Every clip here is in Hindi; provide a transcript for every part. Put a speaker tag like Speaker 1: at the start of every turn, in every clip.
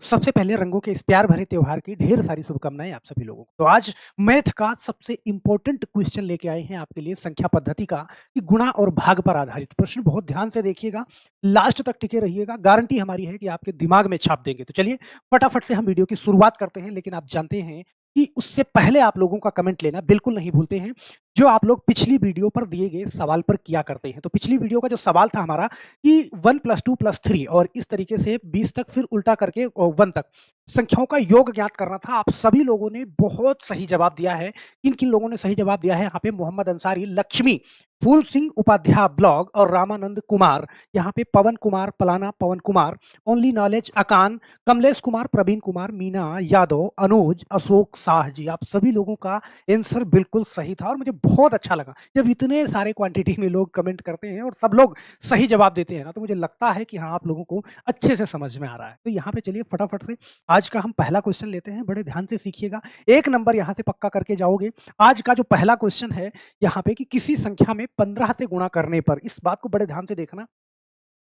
Speaker 1: सबसे पहले रंगों के इस प्यार भरे त्योहार की ढेर सारी शुभकामनाएँ आप सभी लोगों को। तो आज मैथ का सबसे इम्पोर्टेंट क्वेश्चन लेके आए हैं आपके लिए संख्या पद्धति का कि गुणा और भाग पर आधारित प्रश्न बहुत ध्यान से देखिएगा, लास्ट तक टिके रहिएगा, गारंटी हमारी है कि आपके दिमाग में छाप देंगे। तो चलिए फटाफट से हम वीडियो की शुरुआत करते हैं, लेकिन आप जानते हैं कि उससे पहले आप लोगों का कमेंट लेना बिल्कुल नहीं भूलते हैं, जो आप लोग पिछली वीडियो पर दिए गए सवाल पर किया करते हैं। तो पिछली वीडियो का जो सवाल था हमारा कि 1 + 2 + 3 और इस तरीके से 20 तक फिर उल्टा करके 1 तक संख्याओं का योग ज्ञात करना था। आप सभी लोगों ने बहुत सही जवाब दिया है। किन-किन लोगों ने सही जवाब दिया है? यहाँ पे मोहम्मद अंसारी, लक्ष्मी, फूल सिंह उपाध्याय ब्लॉग और रामानंद कुमार, यहाँ पे पवन कुमार, पलाना पवन कुमार, ओनली नॉलेज अकान, कमलेश कुमार, प्रवीण कुमार, मीना यादव, अनुज, अशोक शाह जी, आप सभी लोगों का आंसर बिल्कुल सही था और मुझे बहुत अच्छा लगा। जब इतने सारे क्वांटिटी में लोग कमेंट करते हैं और सब लोग सही जवाब देते हैं ना, तो मुझे लगता है कि हाँ, आप लोगों को अच्छे से समझ में आ रहा है। तो यहाँ पे चलिए फटाफट से आज का हम पहला क्वेश्चन लेते हैं, बड़े ध्यान से सीखिएगा। 1 नंबर यहाँ से पक्का करके जाओगे। आज का जो पहला क्वेश्चन है यहाँ पे कि किसी संख्या में 15 से गुणा करने पर, इस बात को बड़े ध्यान से देखना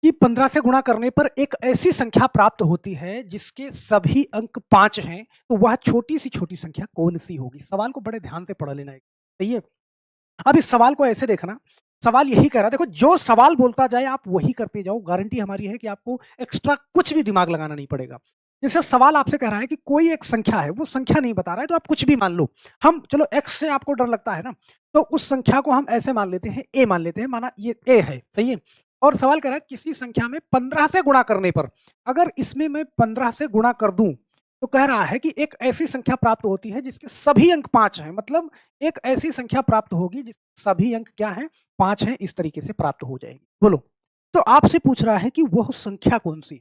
Speaker 1: कि 15 से गुणा करने पर एक ऐसी संख्या प्राप्त होती है जिसके सभी अंक 5 हैं, तो वह छोटी सी छोटी संख्या कौन-सी होगी? सवाल को बड़े ध्यान से पढ़ लेना है, सही है? अब इस सवाल को ऐसे देखना, सवाल यही कह रहा है, देखो जो सवाल बोलता जाए आप वही करते जाओ, गारंटी हमारी है कि आपको एक्स्ट्रा कुछ भी दिमाग लगाना नहीं पड़ेगा। जैसे सवाल आपसे कह रहा है कि कोई एक संख्या है, वो संख्या नहीं बता रहा है तो आप कुछ भी मान लो। हम चलो x से आपको डर लगता है ना, तो उस संख्या को हम ऐसे मान लेते हैं, a मान लेते हैं, माना ये a है, सही है? और सवाल कह रहा है किसी संख्या में 15 से गुणा करने पर, अगर इसमें मैं 15 से गुणा कर दूँ, तो कह रहा है कि एक ऐसी संख्या प्राप्त होती है जिसके सभी अंक 5 हैं, मतलब एक ऐसी संख्या प्राप्त होगी जिसके सभी अंक क्या हैं? 5 हैं, इस तरीके से प्राप्त हो जाएगी। बोलो, तो आपसे पूछ रहा है कि वह संख्या कौन-सी?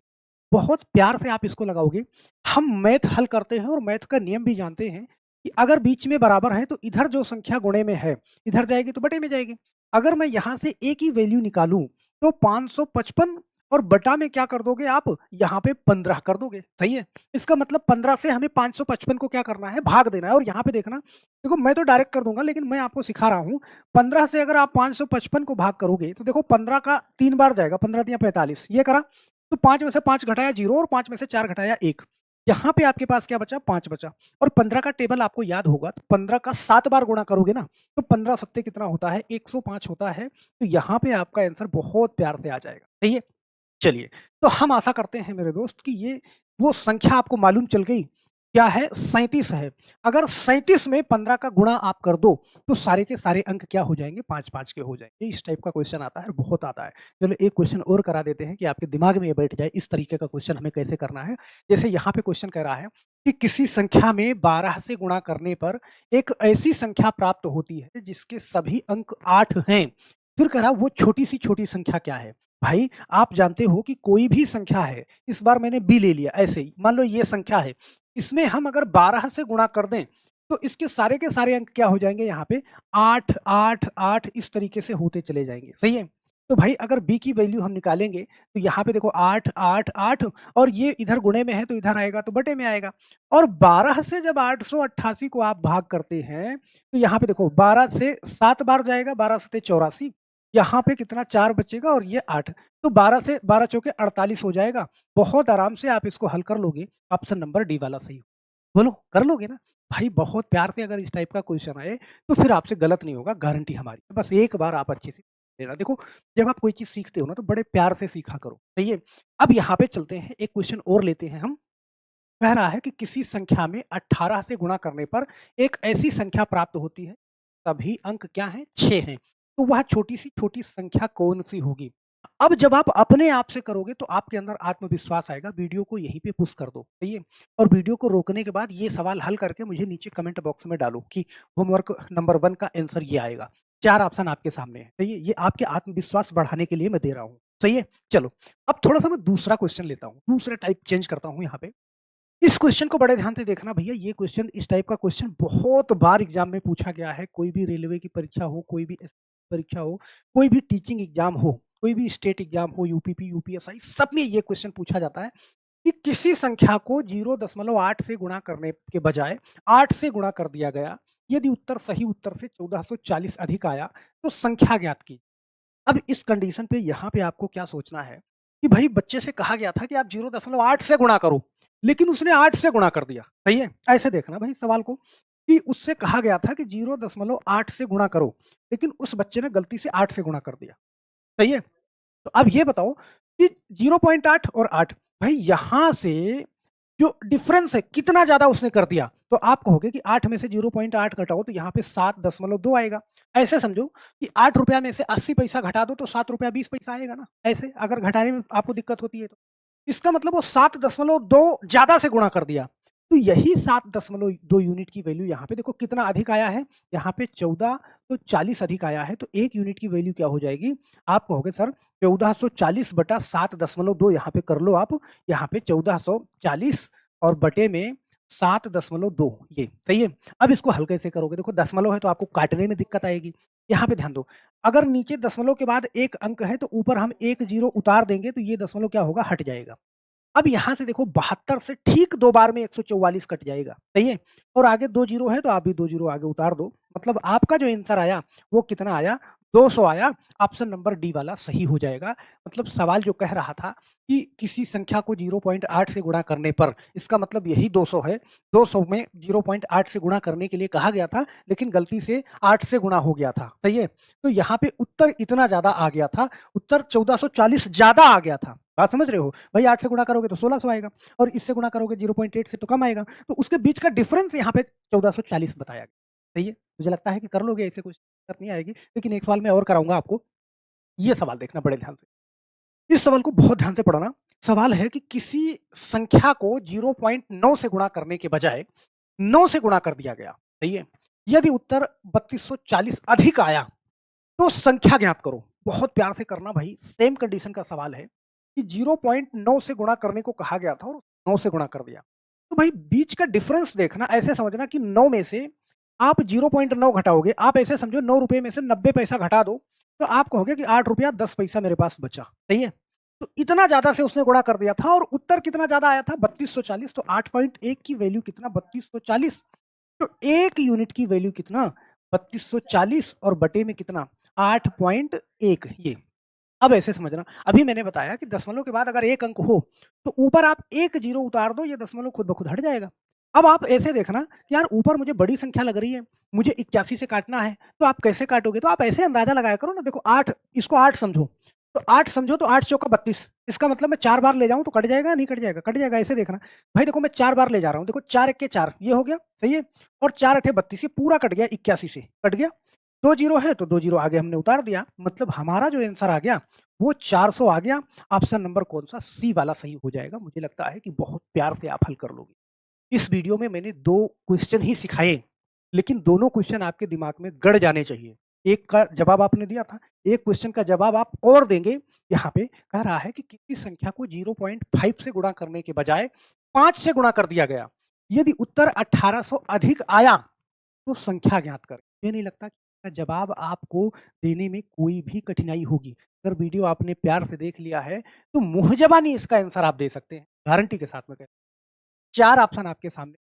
Speaker 1: बहुत प्यार से आप इसको लगाओगे। हम मैथ हल करते हैं और मैथ का नियम भी जानते हैं कि अगर बीच में बराबर है तो इधर जो संख्या गुणे में है, इधर जाएगी तो बटे में जाएगी। अगर मैं यहाँ से a की वैल्यू निकालूँ तो 555 और बटा में क्या कर दोगे आप? यहाँ पे 15 कर दोगे, सही है? इसका मतलब 15 से हमें 555 को क्या करना है? भाग देना है और यहाँ पे देखना, देखो मैं तो डायरेक्ट कर दूँगा लेकिन मैं आपको सिखा रहा हूँ। 15 से अगर आप 555 को भाग करोगे तो देखो 15 का 3 बार जाएगा, 15 तिया 45, ये करा। तो 5 में से 5 घटाया 0 और 5 में से 4 घटाया 1। यहाँ पे आपके पास क्या बचा? 5 बचा और 15 का टेबल आपको याद होगा, तो 15 का 7 बार गुणा करोगे ना, तो 15 सत्ते कितना होता है? 105 होता है। तो यहाँ पे आपका आंसर बहुत प्यार से आ जाएगा, सही है? चलिए, तो हम आशा करते हैं मेरे दोस्त कि ये वो संख्या आपको मालूम चल गई, क्या है? 37 है। अगर 37 में 15 का गुणा आप कर दो, तो सारे के सारे अंक क्या हो जाएँगे? 5-5 के हो जाएँगे। इस टाइप का क्वेश्चन आता है, बहुत आता है। चलो एक क्वेश्चन और करा देते हैं कि आपके दिमाग में ये बैठ जाए, इस तरीके का क्वेश्चन हमें कैसे करना है। जैसे यहाँ पे क्वेश्चन कह रहा है कि किसी संख्या में 12 से गुणा करने पर एक ऐसी संख्या प्राप्त होती है जिसके सभी अंक 8 हैं। फिर कह रहा वो छोटी-सी छोटी संख्या क्या है? भाई, आप जानते हो कि कोई भी संख्या है, इस बार मैंने b ले लिया ऐसे ही, मान लो ये संख्या है, इसमें हम अगर 12 से गुणा कर दें, तो इसके सारे के सारे अंक क्या हो जाएँगे यहाँ पे? 8, 8, 8 इस तरीके से होते चले जाएँगे, सही है? तो भाई अगर b की वैल्यू हम निकालेंगे, तो यहाँ पे देखो 8, 8, 8 और ये इधर गुणे में है तो इधर आएगा तो बटे में आएगा और 12 से जब 888 को आप भाग करते हैं, तो यहाँ पे देखो 12 से 7 बार जाएगा, 12 सत्ते 84, यहाँ पे कितना 4 बचेगा और ये 8, तो 12 से 12 चौके 48 हो जाएगा। बहुत आराम से आप इसको हल कर लोगे, ऑप्शन नंबर डी वाला सही। बोलो, कर लोगे ना? भाई बहुत प्यार से अगर इस टाइप का क्वेश्चन आए, तो फिर आपसे गलत नहीं होगा, गारंटी हमारी। बस एक बार आप अच्छे से लेना। देखो, जब आप कोई चीज़ सीखते हो ना, तो बड़े प्यार से सीखा करो, सही है? अब यहाँ पे चलते हैं, एक क्वेश्चन और लेते हैं हम। कह रहा है कि किसी संख्या में 18 से गुणा करने पर एक ऐसी संख्या प्राप्त होती है, सभी अंक क्या हैं? 6 हैं। तो वह छोटी-सी छोटी संख्या कौन-सी होगी? अब जब आप अपने आप से करोगे तो आपके अंदर आत्मविश्वास आएगा, वीडियो को यहीं पे पुश कर दो, सही है? और वीडियो को रोकने के बाद ये सवाल हल करके मुझे नीचे कमेंट बॉक्स में डालो कि होमवर्क नंबर 1 का आंसर ये आएगा। 4 ऑप्शन आपके सामने हैं, सही है? ये आपके आत्मविश्वास बढ़ाने के लिए मैं दे रहा हूँ, सही है? चलो, अब थोड़ा-सा मैं दूसरा क्वेश्चन लेता हूँ, दूसरा टाइप चेंज करता हूँ यहाँ पे। इस क्वेश्चन को बड़े ध्यान से देखना भैया, ये क्वेश्चन इस टाइप का क्वेश्चन बहुत बार एग्जाम में पूछा गया है। कोई भी रेलवे की परीक्षा हो, कोई भी परीक्षा हो, कोई भी टीचिंग एग्जाम हो, कोई भी स्टेट एग्जाम हो, यूपीपी, यूपीएसआई, सब में ये क्वेश्चन पूछा जाता है कि किसी संख्या को 0.8 से गुणा करने के बजाय 8 से गुणा कर दिया गया। यदि उत्तर सही उत्तर से 1440 अधिक आया, तो संख्या ज्ञात की। अब इस कंडीशन पे यहाँ पे आपको क्या सोचना है कि भाई बच्चे से कहा गया था कि आप 0.8 से गुणा करो। लेकिन उसने 8 से गुणा कर दिया, सही है? ऐसे देखना भाई सवाल को कि उससे कहा गया था कि 0.8 से गुणा करो, लेकिन उस बच्चे ने गलती से 8 से गुणा कर दिया, सही है? तो अब ये बताओ कि 0.8 और 8 भाई यहाँ से जो डिफरेंस है कितना ज़्यादा उसने कर दिया, तो आप कहोगे कि 8 में से 0.8 घटाओ तो यहाँ पे 7.2 आएगा। ऐसे समझो कि ₹8 में से 80 पैसा घटा दो तो ₹7.20 आएगा ना, ऐसे अगर घटाने में आपको दिक्कत होती है तो। इसका मतलब वो 7.2 ज़्यादा से गुणा कर दिया। तो यही 7.2 यूनिट की वैल्यू यहाँ पे देखो कितना अधिक आया है, यहाँ पे 14 तो 40 अधिक आया है, तो 1 यूनिट की वैल्यू क्या हो जाएगी? आप कहोगे सर 1440 बटा 7.2 यहाँ पे कर लो आप, यहाँ पे 1440 और बटे में 7.2 ये, सही है? अब इसको हल कैसे करोगे? देखो दशमलव है तो आपको काटने में दिक्कत आएगी। यहाँ पे ध्यान दो, अगर नीचे दशमलव के बाद 1 अंक है तो ऊपर हम 1 ज़ीरो उतार देंगे तो ये दशमलव क्या होगा? हट जाएगा। अब यहाँ से देखो 72 से ठीक 2 बार में 144 कट जाएगा, सही है? और आगे 2 ज़ीरो है तो आप भी 2 ज़ीरो आगे उतार दो। मतलब आपका जो आंसर आया वो कितना आया? 200 आया। ऑप्शन नंबर डी वाला सही हो जाएगा। मतलब सवाल जो कह रहा था कि किसी संख्या को 0.8 से गुणा करने पर, इसका मतलब यही 200 है। 200 में 0.8 से गुणा करने के लिए कहा गया था, लेकिन गलती से 8 से गुणा हो गया था, सही है? तो यहाँ पे उत्तर इतना ज़्यादा आ गया था, उत्तर 1440 ज़्यादा आ गया था। बात समझ रहे हो? भाई 8 से गुणा करोगे तो 1600 आएगा और इससे गुणा करोगे 0.8 से तो कम आएगा। तो उसके बीच का डिफरेंस यहाँ पे 1440 बताया गया। सही है? मुझे लगता है कि कर लोगे, ऐसे कुछ दिक्कत नहीं आएगी। लेकिन एक सवाल मैं और कराऊँगा आपको। ये सवाल देखना बड़े ध्यान से। इस सवाल को बहुत ध्यान से पढ़ना। सवाल है कि किसी संख्या को 0.9 से गुणा करने के बजाय 9 से गुणा कर दिया गया। सही है? यदि उत्तर 3240 अधिक आया तो संख्या ज्ञात करो। बहुत प्यार से करना भाई, सेम कंडीशन का सवाल है कि 0.9 से गुणा करने को कहा गया था और 9 से गुणा कर दिया। तो भाई बीच का डिफरेंस देखना, ऐसे समझना कि 9 में से आप 0.9 घटाओगे, आप ऐसे समझो ₹9 में से 90 पैसा घटा दो, तो आप कहोगे कि ₹8 10 पैसा मेरे पास बचा, सही है? तो इतना ज़्यादा से उसने गुणा कर दिया था और उत्तर कितना ज़्यादा आया था? 3240, तो 8.1 की वैल्यू कितना? 3240। तो 1 यूनिट की वैल्यू कितना? 3240 और बटे में कितना? 8.1 ये। अब ऐसे समझना, अभी मैंने बताया कि दशमलव के बाद अगर 1 अंक हो, तो ऊपर आप 1 ज़ीरो उतार दो, ये दशमलव खुद ब खुद हट जाएगा। अब आप ऐसे देखना कि यार ऊपर मुझे बड़ी संख्या लग रही है, मुझे 81 से काटना है, तो आप कैसे काटोगे? तो आप ऐसे अंदाज़ा लगाया करो ना, देखो 8, इसको 8 समझो, तो 8 समझो तो 8 चौका 32, इसका मतलब मैं 4 बार ले जाऊँ तो कट जाएगा या नहीं कट जाएगा? कट जाएगा, ऐसे देखना। भाई देखो मैं 4 बार ले जा रहा हूँ, देखो 4 एक्के 4 ये हो गया, सही है? और 4 अठे 32 ये पूरा कट गया 81 से, कट गया। 2 ज़ीरो है तो 2 ज़ीरो आगे हमने उतार दिया, मतलब हमारा जो आंसर आ गया वो 400 आ गया। ऑप्शन नंबर कौन-सा? सी वाला सही हो जाएगा। मुझे लगता है कि बहुत प्यार से आप हल कर लोगे। इस वीडियो में मैंने 2 क्वेश्चन ही सिखाए, लेकिन दोनों क्वेश्चन आपके दिमाग में गड़ जाने चाहिए। एक का जवाब आपने दिया था, एक क्वेश्चन का जवाब आप और देंगे। यहाँ पे कह रहा है कि किसी संख्या को 0.5 से गुणा करने के बजाय 5 से गुणा कर दिया गया। यदि उत्तर 1800 अधिक आया, तो संख्या ज्ञात करें। मुझे नहीं लगता कि इसका जवाब आपको देने में कोई भी कठिनाई होगी। अगर वीडियो आपने प्यार से देख लिया है, तो मुँह ज़बानी इसका आंसर आप दे सकते हैं, गारंटी के साथ मैं कहता हूँ। 4 ऑप्शन आपके सामने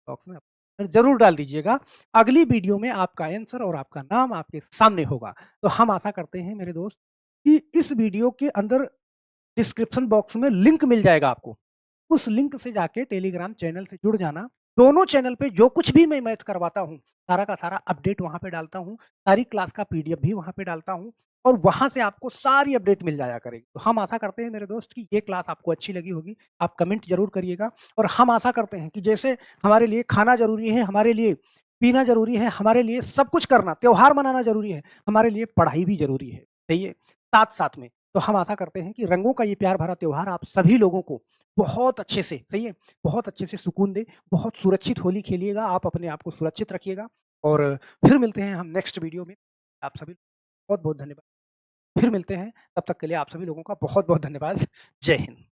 Speaker 1: बॉक्स में ज़रूर डाल दीजिएगा। अगली वीडियो में आपका आंसर और आपका नाम आपके सामने होगा। तो हम आशा करते हैं मेरे दोस्त कि इस वीडियो के अंदर डिस्क्रिप्शन बॉक्स में लिंक मिल जाएगा आपको। उस लिंक से जाके टेलीग्राम चैनल से जुड़ जाना। दोनों चैनल पे जो कुछ भी मैं मैथ करवाता हूँ, सारा का सारा अपडेट वहाँ पे डालता हूँ। सारी क्लास का पीडीएफ भी वहाँ पे डालता हूँ और वहाँ से आपको सारी अपडेट मिल जाया करेगी। तो हम आशा करते हैं मेरे दोस्त कि ये क्लास आपको अच्छी लगी होगी। आप कमेंट ज़रूर करिएगा और हम आशा करते हैं कि जैसे हमारे लिए खाना ज़रूरी है, हमारे लिए पीना ज़रूरी है, हमारे लिए सब कुछ करना, त्योहार मनाना ज़रूरी है, हमारे लिए पढ़ाई भी ज़रूरी है। सही है? साथ-साथ में। तो हम आशा करते हैं कि रंगों का ये प्यार भरा त्योहार आप सभी लोगों को बहुत अच्छे से, सही है? बहुत अच्छे से सुकून दे, बहुत सुरक्षित होली खेलिएगा, आप अपने आप को सुरक्षित रखिएगा और फिर मिलते हैं हम नेक्स्ट वीडियो में। आप सभी बहुत-बहुत धन्यवाद। फिर मिलते हैं, तब तक के लिए आप सभी लोगों का बहुत-बहुत धन्यवाद। जय हिंद।